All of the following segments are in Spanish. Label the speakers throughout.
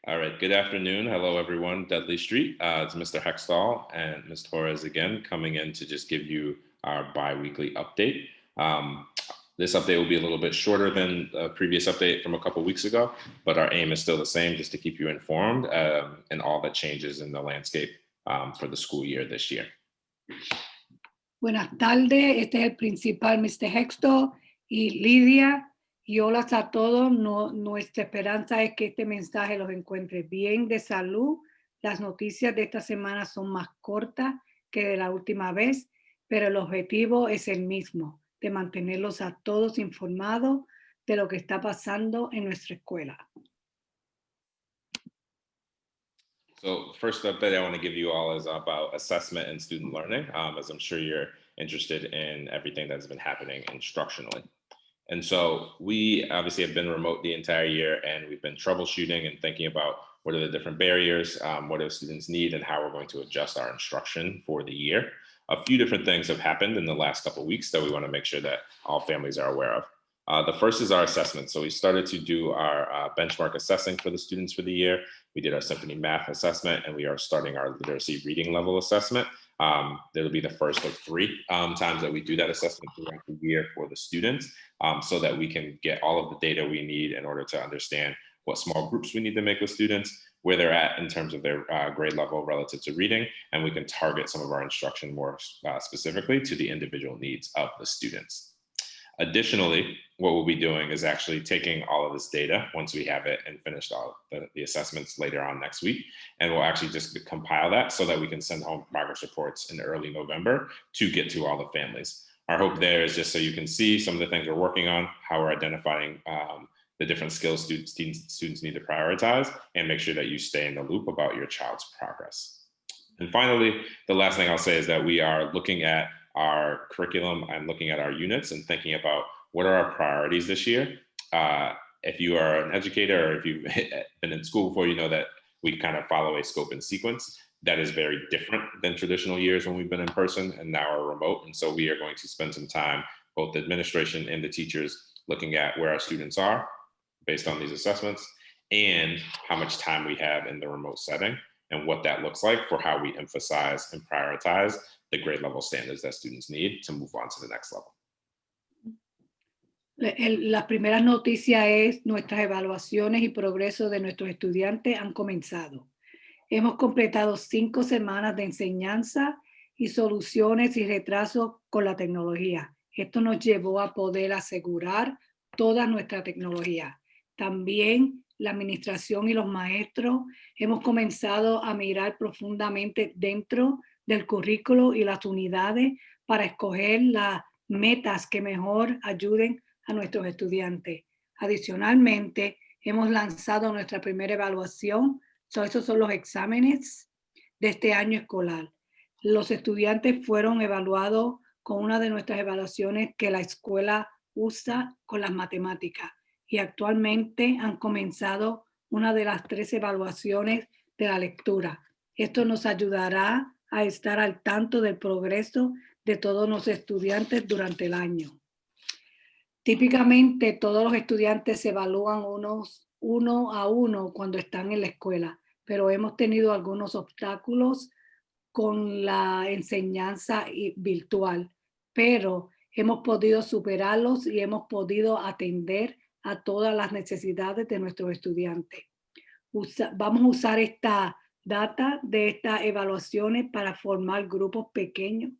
Speaker 1: All right, good afternoon. Hello, everyone. Dudley Street. It's Mr. Hextall and Ms. Torres again coming in to just give you our bi-weekly update. Um, this update will be a little bit shorter than a previous update from a couple weeks ago, but our aim is still the same, just to keep you informed and all the changes in the landscape for the school year this year.
Speaker 2: Buenas tardes, este es el principal Mr. Hexto y Lidia. Y hola a todos. Nuestra esperanza es que este mensaje los encuentre bien de salud. Las noticias de esta semana son más cortas que de la última vez, pero el objetivo es el mismo, de mantenerlos a todos informados de lo que está pasando en nuestra escuela.
Speaker 1: So first update I want to give you all is about assessment and student learning, as I'm sure you're interested in everything that's been happening instructionally. And so we obviously have been remote the entire year, and we've been troubleshooting and thinking about what are the different barriers, what do students need, and how we're going to adjust our instruction for the year. A few different things have happened in the last couple of weeks that we want to make sure that all families are aware of. The first is our assessment. So we started to do our benchmark assessing for the students for the year. We did our Symphony Math assessment, and we are starting our literacy reading level assessment. It'll be the first of three times that we do that assessment throughout the year for the students, so that we can get all of the data we need in order to understand what small groups we need to make with students, where they're at in terms of their grade level relative to reading, and we can target some of our instruction more specifically to the individual needs of the students. Additionally, what we'll be doing is actually taking all of this data once we have it and finished all the assessments later on next week, and we'll actually just compile that so that we can send home progress reports in early November to get to all the families. Our hope there is just so you can see some of the things we're working on, how we're identifying the different skills students need to prioritize, and make sure that you stay in the loop about your child's progress. And finally, the last thing I'll say is that we are looking at our curriculum and looking at our units and thinking about what are our priorities this year. If you are an educator or if you've been in school before, you know that we kind of follow a scope and sequence that is very different than traditional years when we've been in person and now are remote. And so we are going to spend some time, both the administration and the teachers, looking at where our students are based on these assessments and how much time we have in the remote setting and what that looks like for how we emphasize and prioritize the grade level standards that students need to move on to the next level.
Speaker 2: La primera noticia es nuestras evaluaciones y progreso de nuestros estudiantes han comenzado. Hemos completado 5 semanas de enseñanza y soluciones y retrasos con la tecnología. Esto nos llevó a poder asegurar toda nuestra tecnología. También la administración y los maestros hemos comenzado a mirar profundamente dentro del currículo y las unidades para escoger las metas que mejor ayuden a nuestros estudiantes. Adicionalmente, hemos lanzado nuestra primera evaluación. Esos son los exámenes de este año escolar. Los estudiantes fueron evaluados con una de nuestras evaluaciones que la escuela usa con las matemáticas y actualmente han comenzado una de las 3 evaluaciones de la lectura. Esto nos ayudará a estar al tanto del progreso de todos los estudiantes durante el año. Típicamente todos los estudiantes se evalúan uno a uno cuando están en la escuela, pero hemos tenido algunos obstáculos con la enseñanza virtual, pero hemos podido superarlos y hemos podido atender a todas las necesidades de nuestros estudiantes. Vamos a usar esta data de estas evaluaciones para formar grupos pequeños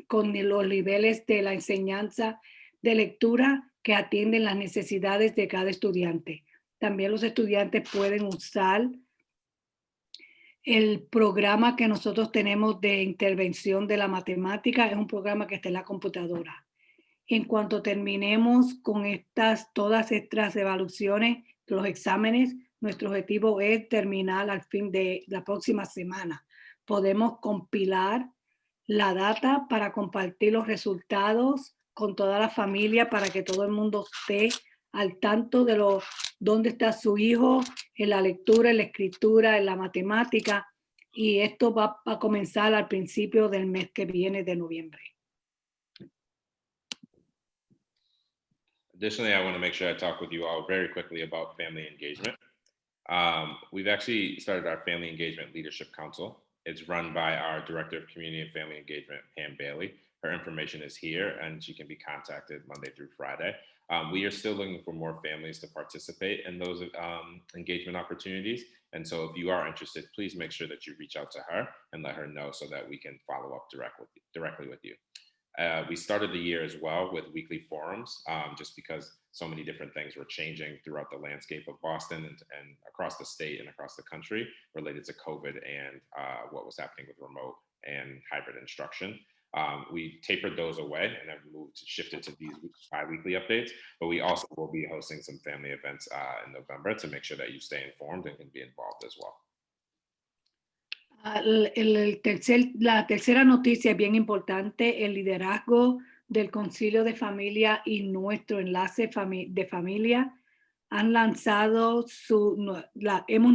Speaker 2: con los niveles de la enseñanza de lectura que atienden las necesidades de cada estudiante. También los estudiantes pueden usar el programa que nosotros tenemos de intervención de la matemática. Es un programa que está en la computadora. En cuanto terminemos con todas estas evaluaciones, los exámenes, nuestro objetivo es terminar al fin de la próxima semana. Podemos compilar la data para compartir los resultados con toda la familia para que todo el mundo esté al tanto de dónde está su hijo en la lectura, en la escritura, en la matemática, y esto va a comenzar al principio del mes que viene de noviembre.
Speaker 1: Additionally, I want to make sure I talk with you all very quickly about family engagement. We've actually started our Family Engagement Leadership Council. It's run by our Director of Community and Family Engagement, Pam Bailey. Her information is here and she can be contacted Monday through Friday. We are still looking for more families to participate in those engagement opportunities. And so if you are interested, please make sure that you reach out to her and let her know so that we can follow up directly with you. We started the year as well with weekly forums, just because so many different things were changing throughout the landscape of Boston and across the state and across the country related to COVID and what was happening with remote and hybrid instruction. We tapered those away and have shifted to these bi-weekly updates, but we also will be hosting some family events in November to make sure that you stay informed and can be involved as well.
Speaker 2: La tercera noticia es bien importante, el liderazgo del Concilio de Familia y nuestro enlace de familia hemos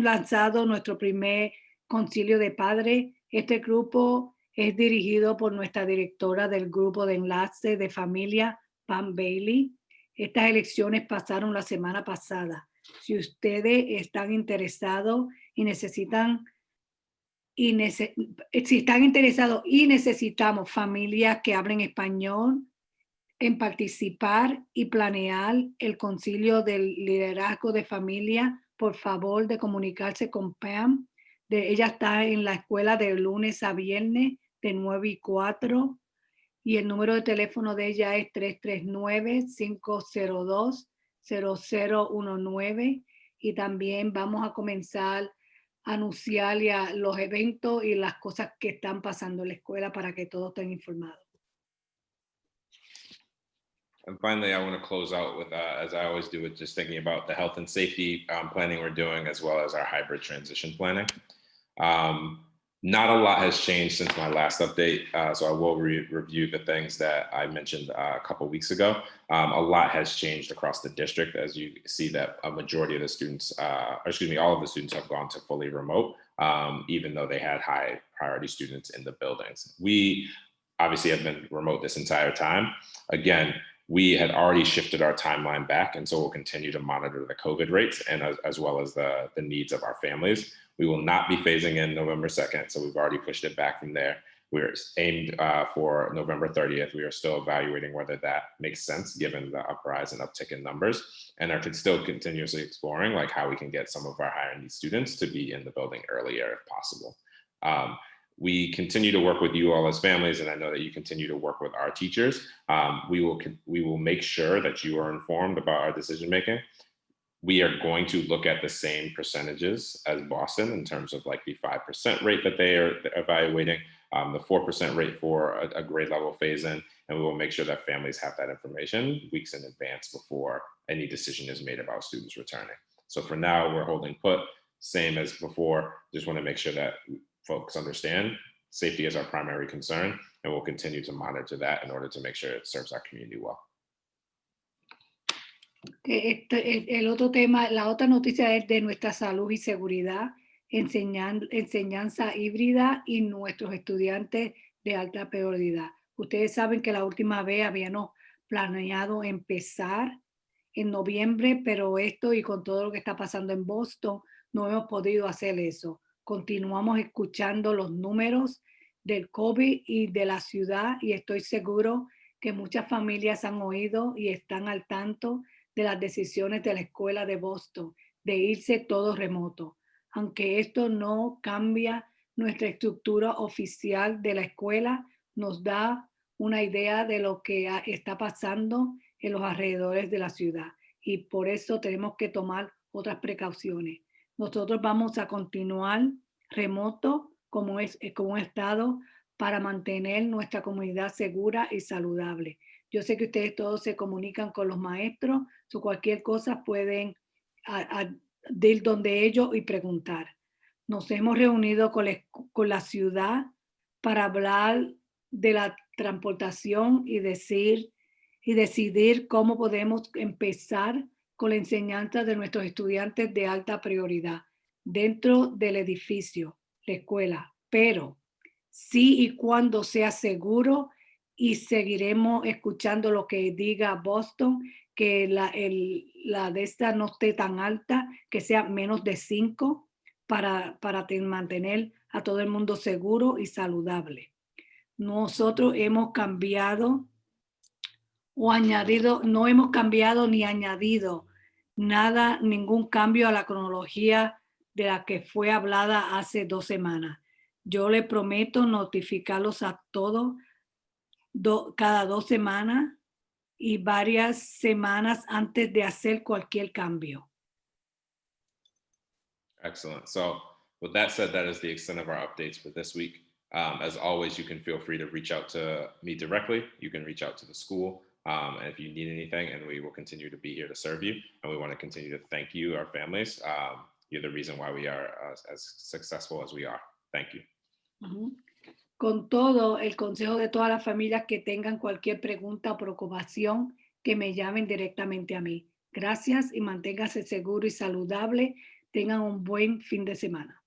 Speaker 2: lanzado nuestro primer concilio de padres. Este grupo es dirigido por nuestra directora del grupo de enlace de familia, Pam Bailey. Estas elecciones pasaron la semana pasada. Si ustedes están interesados y si están interesados y necesitamos familias que hablen español en participar y planear el concilio del liderazgo de familia, por favor de comunicarse con Pam. Ella está en la escuela de lunes a viernes de 9 y 4 y el número de teléfono de ella es 339-502-0019 y también vamos a comenzar anunciar ya los eventos y las cosas que están pasando en la escuela para que todos estén informados.
Speaker 1: And finally, I want to close out with, as I always do, with just thinking about the health and safety planning we're doing, as well as our hybrid transition planning. Not a lot has changed since my last update, so I will review the things that I mentioned a couple weeks ago. A lot has changed across the district, as you see that a majority of the students, all of the students have gone to fully remote, even though they had high priority students in the buildings. We obviously have been remote this entire time. Again, we had already shifted our timeline back, and so we'll continue to monitor the COVID rates and as well as the needs of our families. We will not be phasing in November 2nd, so we've already pushed it back from there. We're aimed for November 30th. We are still evaluating whether that makes sense given the uprise and uptick in numbers, and are still continuously exploring like how we can get some of our higher need students to be in the building earlier if possible. We continue to work with you all as families, and I know that you continue to work with our teachers. We will make sure that you are informed about our decision making. We are going to look at the same percentages as Boston in terms of like the 5% rate that they are evaluating, the 4% rate for a grade level phase in, and we will make sure that families have that information weeks in advance before any decision is made about students returning. So for now, we're holding put, same as before. Just want to make sure that folks understand safety is our primary concern, and we'll continue to monitor that in order to make sure it serves our community well.
Speaker 2: El otro tema, la otra noticia es de nuestra salud y seguridad, enseñanza híbrida y nuestros estudiantes de alta prioridad. Ustedes saben que la última vez habíamos planeado empezar en noviembre, pero esto y con todo lo que está pasando en Boston, no hemos podido hacer eso. Continuamos escuchando los números del COVID y de la ciudad y estoy seguro que muchas familias han oído y están al tanto de las decisiones de la escuela de Boston de irse todo remoto. Aunque esto no cambia nuestra estructura oficial de la escuela, nos da una idea de lo que está pasando en los alrededores de la ciudad y por eso tenemos que tomar otras precauciones. Nosotros vamos a continuar remoto como estado para mantener nuestra comunidad segura y saludable. Yo sé que ustedes todos se comunican con los maestros, o cualquier cosa pueden ir donde ellos y preguntar. Nos hemos reunido con la ciudad para hablar de la transportación y decidir cómo podemos empezar con la enseñanza de nuestros estudiantes de alta prioridad dentro del edificio, la escuela, pero sí y cuando sea seguro y seguiremos escuchando lo que diga Boston, que la de esta no esté tan alta, que sea menos de 5 para mantener a todo el mundo seguro y saludable. Nosotros hemos cambiado o añadido, no hemos cambiado ni añadido nada, ningún cambio a la cronología de la que fue hablada hace 2 semanas. Yo le prometo notificarlos a todos cada 2 semanas y varias semanas antes de hacer cualquier cambio.
Speaker 1: Excellent. So with that said, that is the extent of our updates for this week. As always, you can feel free to reach out to me directly. You can reach out to the school. And if you need anything, and we will continue to be here to serve you. And we want to continue to thank you, our families. You're the reason why we are as successful as we are. Thank you.
Speaker 2: Ujú. Con todo, el consejo de todas las familias que tengan cualquier pregunta o preocupación, que me llamen directamente a mí. Gracias y manténgase seguro y saludable. Tengan un buen fin de semana.